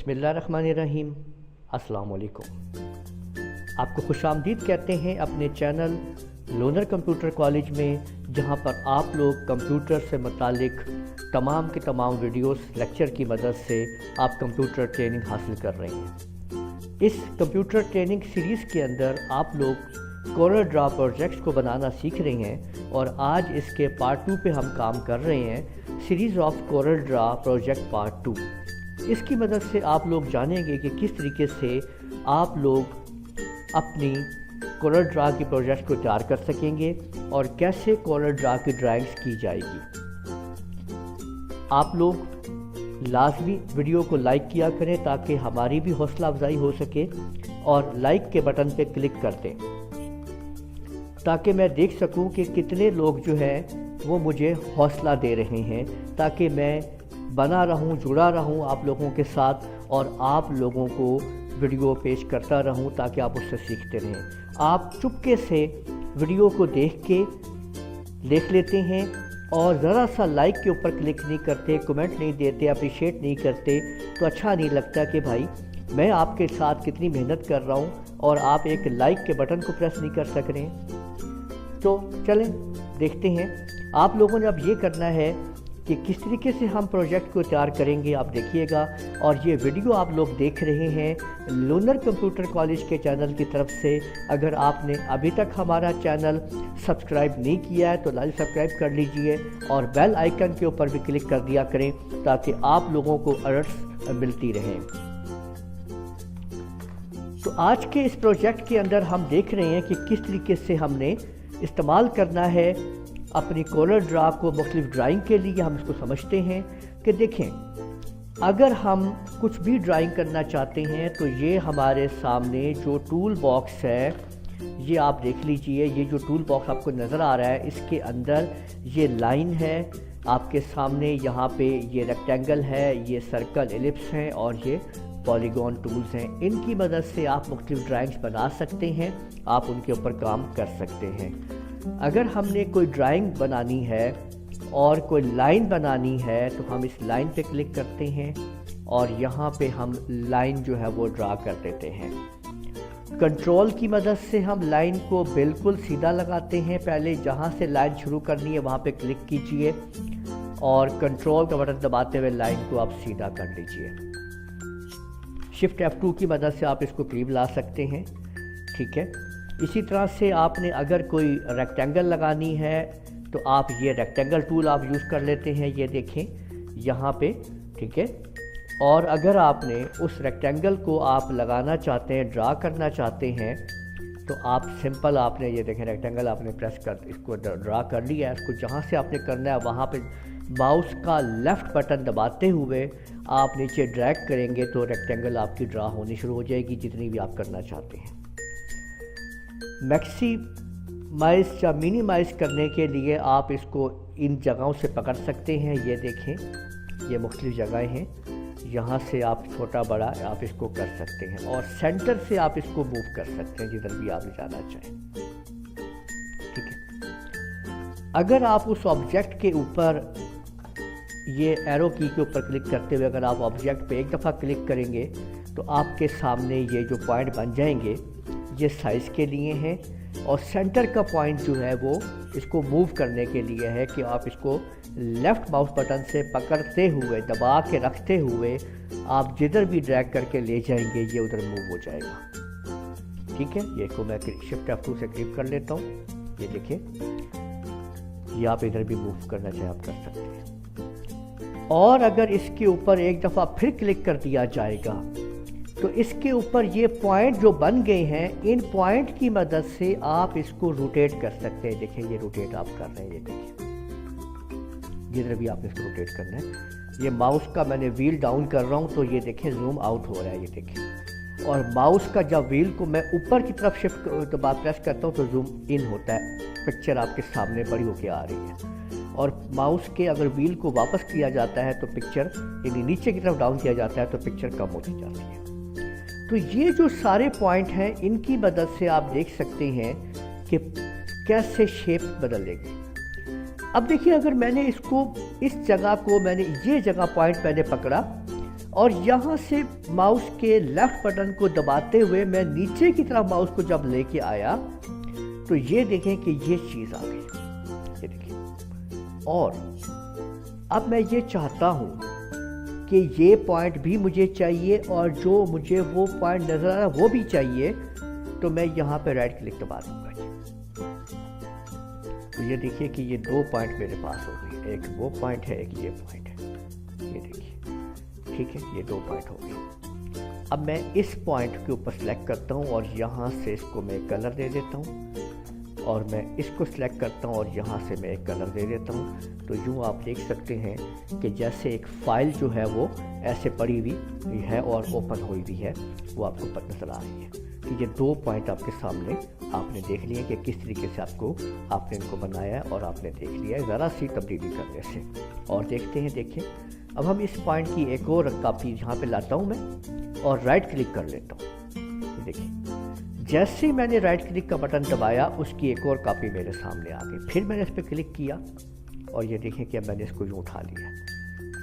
बिस्मिल्लाहिर्रहमानिर्रहीम। अस्सलाम वालेकुम। आपको खुशामदीद कहते हैं अपने चैनल लोनर कंप्यूटर कॉलेज में, जहां पर आप लोग कंप्यूटर से मुतालिक तमाम के तमाम वीडियोस लेक्चर की मदद से आप कंप्यूटर ट्रेनिंग हासिल कर रहे हैं। इस कंप्यूटर ट्रेनिंग सीरीज़ के अंदर आप लोग कोरल ड्रा प्रोजेक्ट्स को बनाना सीख रहे हैं और आज इसके पार्ट 2 पे हम काम कर रहे हैं, series of Corel Draw project part 2। इसकी मदद से आप लोग जानेंगे कि किस तरीके से आप लोग अपनी कोरल ड्रा की प्रोजेक्ट को तैयार कर सकेंगे और कैसे कोरल ड्रा की ड्राइंग्स की जाएगी। आप लोग लाजमी वीडियो को लाइक किया करें ताकि हमारी भी हौसला अफजाई हो सके, और लाइक के बटन पे क्लिक कर दें ताकि मैं देख सकूं कि कितने लोग जो हैं वो मुझे हौसला दे रहे हैं, ताकि मैं बना रहूं, जुड़ा रहूं आप लोगों के साथ और आप लोगों को वीडियो पेश करता रहूं ताकि आप उससे सीखते रहें। आप चुपके से वीडियो को देख लेते हैं और ज़रा सा लाइक के ऊपर क्लिक नहीं करते, कमेंट नहीं देते, अप्रिशिएट नहीं करते, तो अच्छा नहीं लगता कि भाई मैं आपके साथ कितनी मेहनत कर रहा हूं और आप एक लाइक के बटन को प्रेस नहीं कर सक रहे हैं। तो चलें देखते हैं आप लोगों ने अब ये करना है कि किस तरीके से हम प्रोजेक्ट को तैयार करेंगे, आप देखिएगा। और ये वीडियो आप लोग देख रहे हैं लोनर कंप्यूटर कॉलेज के चैनल की तरफ से। अगर आपने अभी तक हमारा चैनल सब्सक्राइब नहीं किया है तो लाइक सब्सक्राइब कर लीजिए और बेल आइकन के ऊपर भी क्लिक कर दिया करें ताकि आप लोगों को अलर्ट्स मिलती रहें। तो आज के इस प्रोजेक्ट के अंदर हम देख रहे हैं कि किस तरीके से हमने इस्तेमाल करना है अपनी कोरल ड्रा को मुख्तलिफ ड्राइंग के लिए। हम इसको समझते हैं कि देखें, अगर हम कुछ भी ड्राइंग करना चाहते हैं तो ये हमारे सामने जो टूल बॉक्स है, ये आप देख लीजिए। ये जो टूल बॉक्स आपको नज़र आ रहा है, इसके अंदर ये लाइन है आपके सामने, यहाँ पे ये रेक्टेंगल है, ये सर्कल, एलिप्स हैं और ये पॉलीगॉन टूल्स हैं। इनकी मदद से आप मुख्तलिफ ड्राइंग्स बना सकते हैं, आप उनके ऊपर काम कर सकते हैं। अगर हमने कोई ड्राइंग बनानी है और कोई लाइन बनानी है तो हम इस लाइन पे क्लिक करते हैं और यहाँ पे हम लाइन जो है वो ड्रा कर देते हैं। कंट्रोल की मदद से हम लाइन को बिल्कुल सीधा लगाते हैं। पहले जहाँ से लाइन शुरू करनी है वहाँ पे क्लिक कीजिए और कंट्रोल का बटन दबाते हुए लाइन को आप सीधा कर लीजिए। शिफ्ट F2 की मदद से आप इसको करीब ला सकते हैं, ठीक है। इसी तरह से आपने अगर कोई रेक्टेंगल लगानी है तो आप ये रेक्टेंगल टूल आप यूज़ कर लेते हैं, ये देखें यहाँ पे, ठीक है। और अगर आपने उस रेक्टेंगल को आप लगाना चाहते हैं, ड्रा करना चाहते हैं, तो आप सिंपल आपने ये देखें रेक्टेंगल आपने प्रेस कर इसको ड्रा कर लिया है। इसको जहाँ से आपने करना है वहाँ पे माउस का लेफ़्ट बटन दबाते हुए आप नीचे ड्रैग करेंगे तो रेक्टेंगल आपकी ड्रा होनी शुरू हो जाएगी, जितनी भी आप करना चाहते हैं। मैक्सिमाइज़ या मिनिमाइज़ करने के लिए आप इसको इन जगहों से पकड़ सकते हैं। ये देखें, ये मुख्तलिफ जगहें हैं, यहाँ से आप छोटा बड़ा आप इसको कर सकते हैं और सेंटर से आप इसको मूव कर सकते हैं जिधर भी आप ले जाना चाहें, ठीक है। अगर आप उस ऑब्जेक्ट के ऊपर ये एरो की के ऊपर क्लिक करते हुए अगर आप ऑब्जेक्ट पे एक दफ़ा क्लिक करेंगे तो आपके सामने ये जो पॉइंट बन जाएंगे, ये साइज़ के लिए हैं और सेंटर का पॉइंट जो है वो इसको मूव करने के लिए है कि आप इसको लेफ़्ट माउस बटन से पकड़ते हुए दबा के रखते हुए आप जिधर भी ड्रैग करके ले जाएंगे ये उधर मूव हो जाएगा, ठीक है। ये को मैं शिफ्ट F2 से क्लिक कर लेता हूँ, ये देखिए, ये आप इधर भी मूव करना चाहे आप कर सकते हैं। और अगर इसके ऊपर एक दफ़ा फिर क्लिक कर दिया जाएगा तो इसके ऊपर ये पॉइंट जो बन गए हैं, इन पॉइंट की मदद से आप इसको रोटेट कर सकते हैं। देखिए ये रोटेट आप कर रहे हैं, ये देखिए जिधर भी आपने इसको रोटेट करना है। ये माउस का मैंने व्हील डाउन कर रहा हूँ तो ये देखें जूम आउट हो रहा है, ये देखें। और माउस का जब व्हील को मैं ऊपर की तरफ शिफ्ट प्रेस करता हूँ तो जूम इन होता है, पिक्चर आपके सामने बड़ी होके आ रही है। और माउस के अगर व्हील को वापस किया जाता है तो पिक्चर यानी नीचे की तरफ डाउन किया जाता है तो पिक्चर कम होती जाती है। तो ये जो सारे पॉइंट हैं इनकी मदद से आप देख सकते हैं कि कैसे शेप बदलेगी। अब देखिए, अगर मैंने इसको इस जगह को मैंने ये जगह पॉइंट मैंने पकड़ा और यहाँ से माउस के लेफ्ट बटन को दबाते हुए मैं नीचे की तरफ माउस को जब लेके आया तो ये देखें कि ये चीज़ आ गई, ये देखिए। और अब मैं ये चाहता हूँ कि ये पॉइंट भी मुझे चाहिए और जो मुझे वो पॉइंट नज़र आ रहा है वो भी चाहिए, तो मैं यहाँ पे राइट क्लिक दबा दूँगा। तो ये देखिए कि ये 2 पॉइंट मेरे पास हो गए, एक वो पॉइंट है, एक ये पॉइंट है, ये देखिए, ठीक है, ये 2 पॉइंट हो गए। अब मैं इस पॉइंट के ऊपर सेलेक्ट करता हूँ और यहाँ से इसको मैं कलर दे देता हूँ, और मैं इसको सिलेक्ट करता हूँ और यहाँ से मैं एक कलर दे देता हूँ। तो यूँ आप देख सकते हैं कि जैसे एक फ़ाइल जो है वो ऐसे पड़ी हुई है और ओपन हुई भी है, वो आपको पता नजर आ रही है कि ये 2 पॉइंट आपके सामने आपने देख लिए कि किस तरीके से आपने इनको बनाया है और आपने देख लिया है ज़रा सी तब्दीली करने से। और देखते हैं, देखिए अब हम इस पॉइंट की एक और कॉपी यहाँ पे लाता हूँ मैं और राइट क्लिक कर लेता हूँ। देखिए जैसे ही मैंने राइट क्लिक का बटन दबाया उसकी एक और कॉपी मेरे सामने आ गई। फिर मैंने इस पर क्लिक किया और ये देखें कि अब मैंने इसको यूँ उठा लिया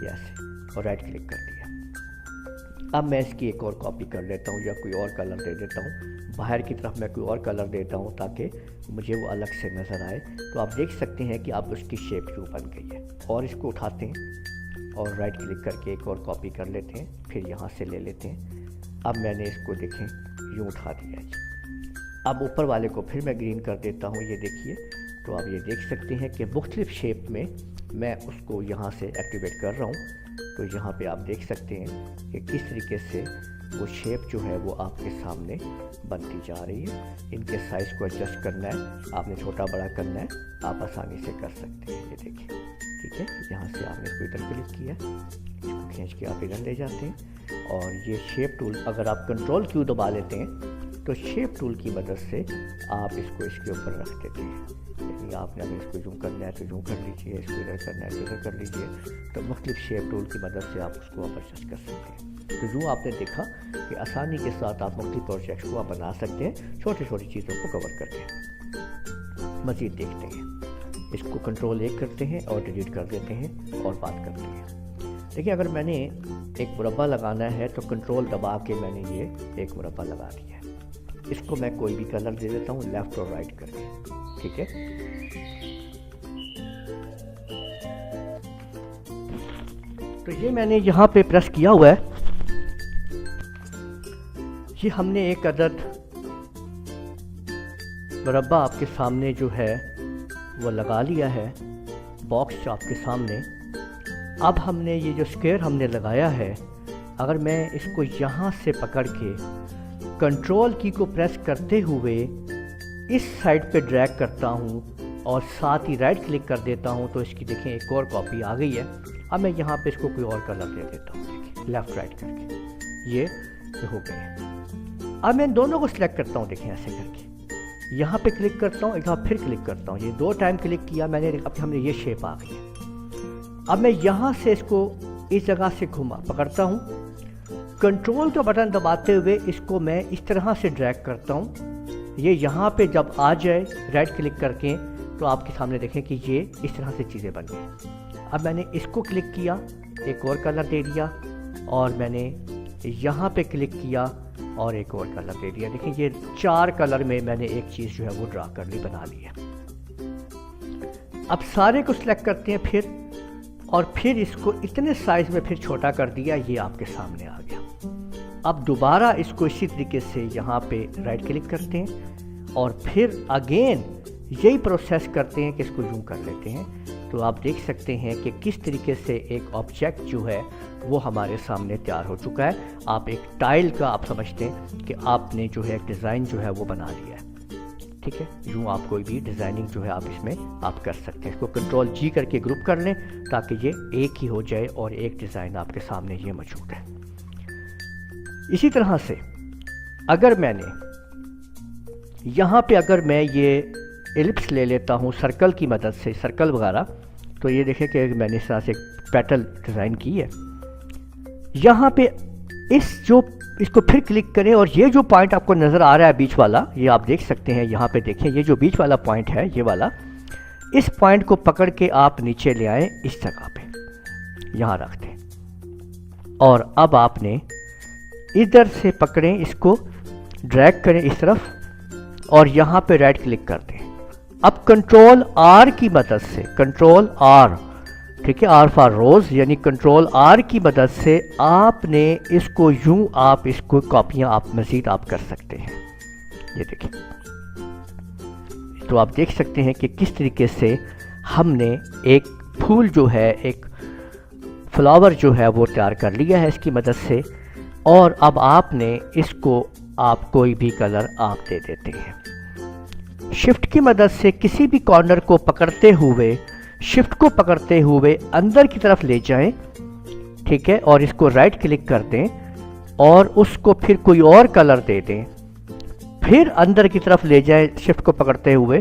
ऐसे और राइट क्लिक कर दिया। अब मैं इसकी एक और कॉपी कर लेता हूँ या कोई और कलर दे देता हूँ, बाहर की तरफ मैं कोई और कलर देता हूँ ताकि मुझे वो अलग से नज़र आए। तो आप देख सकते हैं कि अब उसकी शेप यूँ बन गई है। और इसको उठाते हैं और राइट क्लिक करके एक और कॉपी कर लेते हैं, फिर यहाँ से ले लेते हैं। अब मैंने इसको देखें यूँ उठा दिया जी। अब ऊपर वाले को फिर मैं ग्रीन कर देता हूँ, ये देखिए। तो आप ये देख सकते हैं कि मुख्तलिफ शेप में मैं उसको यहाँ से एक्टिवेट कर रहा हूँ। तो यहाँ पे आप देख सकते हैं कि किस तरीके से वो शेप जो है वो आपके सामने बनती जा रही है। इनके साइज़ को एडजस्ट करना है, आपने छोटा बड़ा करना है, आप आसानी से कर सकते हैं। ये देखिए, ठीक है, यहाँ से आपने इसको इधर क्लिक किया, इसको खींच के आप इधर ले जाते हैं। और ये शेप टूल अगर आप कंट्रोल क्यू दबा लेते हैं तो शेप टूल की मदद से आप इसको इसके ऊपर रख देते हैं। यानी आपने अगर इसको जूम करना है तो जूम कर लीजिए, इसको इधर करना है तो इधर कर लीजिए। तो मुख्तलिफ शेप टूल की मदद से आप उसको आप एडजस्ट कर सकते हैं। तो यूँ आपने देखा कि आसानी के साथ आप मुख्तलिफ प्रोजेक्ट्स को आप बना सकते हैं, छोटी छोटी चीज़ों को कवर करके। मज़ीद देखते हैं, इसको कंट्रोल 1 करते हैं और डिलीट कर देते हैं और बात करते हैं। देखिए अगर मैंने एक मुरब्बा लगाना है तो कंट्रोल दबा के मैंने ये एक मुरब्बा लगा दिया है। इसको मैं कोई भी कलर दे देता हूँ लेफ़्ट और राइट करके, ठीक है। तो ये मैंने यहाँ पे प्रेस किया हुआ है। ये हमने एक अदद मुरब्बा आपके सामने जो है वो लगा लिया है, बॉक्स आपके सामने। अब हमने ये जो स्क्वायर हमने लगाया है, अगर मैं इसको यहाँ से पकड़ के कंट्रोल की को प्रेस करते हुए इस साइड पे ड्रैग करता हूँ और साथ ही राइट क्लिक कर देता हूँ तो इसकी देखें एक और कॉपी आ गई है। अब मैं यहाँ पे इसको कोई और कलर दे देता हूँ, देखिए लेफ़्ट राइट करके ये हो गए। अब मैं दोनों को सिलेक्ट करता हूँ, देखें ऐसे करके यहाँ पे क्लिक करता हूँ, एक बार फिर क्लिक करता हूँ, ये 2 टाइम क्लिक किया मैंने। अब हमने ये शेप आ गई है। अब मैं यहाँ से इसको इस जगह से घुमा पकड़ता हूँ, कंट्रोल का बटन दबाते हुए इसको मैं इस तरह से ड्रैग करता हूँ। ये यहाँ पे जब आ जाए राइट क्लिक करके तो आपके सामने देखें कि ये इस तरह से चीज़ें बन गई। अब मैंने इसको क्लिक किया, एक और कलर दे दिया, और मैंने यहाँ पे क्लिक किया और एक और कलर दे दिया। देखिए ये 4 कलर में मैंने एक चीज़ जो है वो ड्रा कर ली, बना ली है। अब सारे को सिलेक्ट करते हैं फिर, और फिर इसको इतने साइज़ में फिर छोटा कर दिया, ये आपके सामने आ गया। अब दोबारा इसको इसी तरीके से यहाँ पे राइट क्लिक करते हैं और फिर अगेन यही प्रोसेस करते हैं कि इसको यूँ कर लेते हैं। तो आप देख सकते हैं कि किस तरीके से एक ऑब्जेक्ट जो है वो हमारे सामने तैयार हो चुका है। आप एक टाइल का आप समझते हैं कि आपने जो है एक डिज़ाइन जो है वो बना लिया है, ठीक है। यूँ आप कोई भी डिज़ाइनिंग जो है आप इसमें आप कर सकते हैं। इसको कंट्रोल G करके ग्रुप कर लें ताकि ये एक ही हो जाए और एक डिज़ाइन आपके सामने ये मौजूद है। इसी तरह से अगर मैंने यहाँ पे अगर मैं ये एलिप्स ले लेता हूँ सर्कल की मदद से, सर्कल वगैरह, तो ये देखें कि मैंने इस तरह से पेटल डिज़ाइन की है। यहाँ पे इसको फिर क्लिक करें और ये जो पॉइंट आपको नज़र आ रहा है बीच वाला, ये आप देख सकते हैं। यहाँ पे देखें ये जो बीच वाला पॉइंट है, ये वाला, इस पॉइंट को पकड़ के आप नीचे ले आए, इस जगह पे यहाँ रख दें। और अब आपने इधर से पकड़ें, इसको ड्रैग करें इस तरफ और यहाँ पे राइट क्लिक कर दें। अब कंट्रोल आर की मदद से, कंट्रोल आर, ठीक है, आर फॉर रोज, यानी कंट्रोल आर की मदद से आपने इसको यूं, आप इसको कॉपियां आप मजीद आप कर सकते हैं। ये देखिए, तो आप देख सकते हैं कि किस तरीके से हमने एक फूल जो है, एक फ्लावर जो है वो तैयार कर लिया है इसकी मदद से। और अब आपने इसको, आप कोई भी कलर आप दे देते हैं। शिफ्ट की मदद से किसी भी कॉर्नर को पकड़ते हुए, शिफ्ट को पकड़ते हुए अंदर की तरफ ले जाएं, ठीक है, और इसको राइट क्लिक कर दें और उसको फिर कोई और कलर दे दें। फिर अंदर की तरफ ले जाएं शिफ्ट को पकड़ते हुए,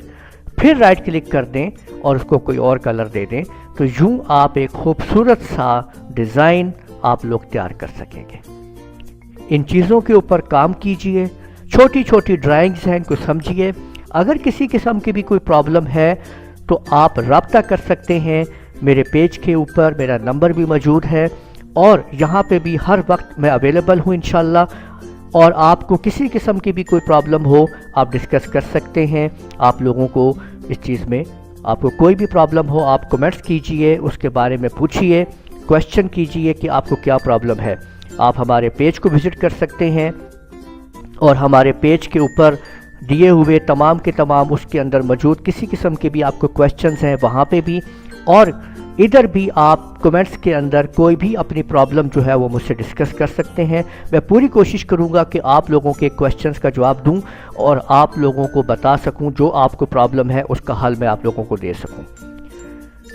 फिर राइट क्लिक कर दें और उसको कोई और कलर दे दें। तो यूं आप एक खूबसूरत सा डिज़ाइन आप लोग तैयार कर सकेंगे। इन चीज़ों के ऊपर काम कीजिए, छोटी छोटी ड्राइंग्स हैं, इनको समझिए। अगर किसी किस्म की भी कोई प्रॉब्लम है तो आप रब्ता कर सकते हैं। मेरे पेज के ऊपर मेरा नंबर भी मौजूद है और यहाँ पे भी हर वक्त मैं अवेलेबल हूँ इंशाल्लाह। और आपको किसी किस्म की भी कोई प्रॉब्लम हो, आप डिस्कस कर सकते हैं। आप लोगों को इस चीज़ में, आपको कोई भी प्रॉब्लम हो, आप कमेंट्स कीजिए, उसके बारे में पूछिए, क्वेश्चन कीजिए कि आपको क्या प्रॉब्लम है। आप हमारे पेज को विज़िट कर सकते हैं और हमारे पेज के ऊपर दिए हुए तमाम के तमाम उसके अंदर मौजूद किसी किस्म के भी आपको क्वेश्चंस हैं वहाँ पे भी, और इधर भी आप कमेंट्स के अंदर कोई भी अपनी प्रॉब्लम जो है वो मुझसे डिस्कस कर सकते हैं। मैं पूरी कोशिश करूँगा कि आप लोगों के क्वेश्चंस का जवाब दूँ और आप लोगों को बता सकूँ, जो आपको प्रॉब्लम है उसका हल मैं आप लोगों को दे सकूँ।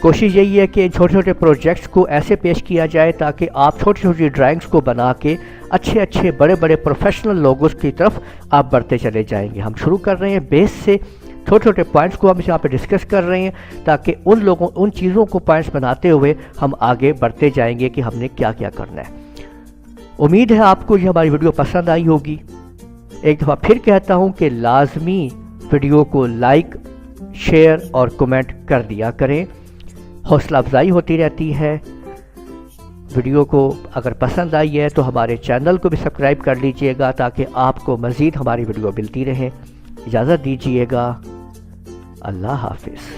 कोशिश यही है कि इन छोटे छोटे प्रोजेक्ट्स को ऐसे पेश किया जाए ताकि आप छोटी छोटी ड्राइंग्स को बना के अच्छे अच्छे बड़े बड़े प्रोफेशनल लोगोस की तरफ आप बढ़ते चले जाएंगे। हम शुरू कर रहे हैं बेस से, छोटे छोटे पॉइंट्स को हम यहाँ पे डिस्कस कर रहे हैं ताकि उन लोगों, उन चीज़ों को पॉइंट्स बनाते हुए हम आगे बढ़ते जाएंगे कि हमने क्या क्या करना है। उम्मीद है आपको ये हमारी वीडियो पसंद आई होगी। एक दफ़ा फिर कहता हूँ कि लाजमी वीडियो को लाइक, शेयर और कमेंट कर दिया करें, हौसला अफजाई होती रहती है। वीडियो को अगर पसंद आई है तो हमारे चैनल को भी सब्सक्राइब कर लीजिएगा ताकि आपको मज़ीद हमारी वीडियो मिलती रहे। इजाज़त दीजिएगा, अल्लाह हाफिज़।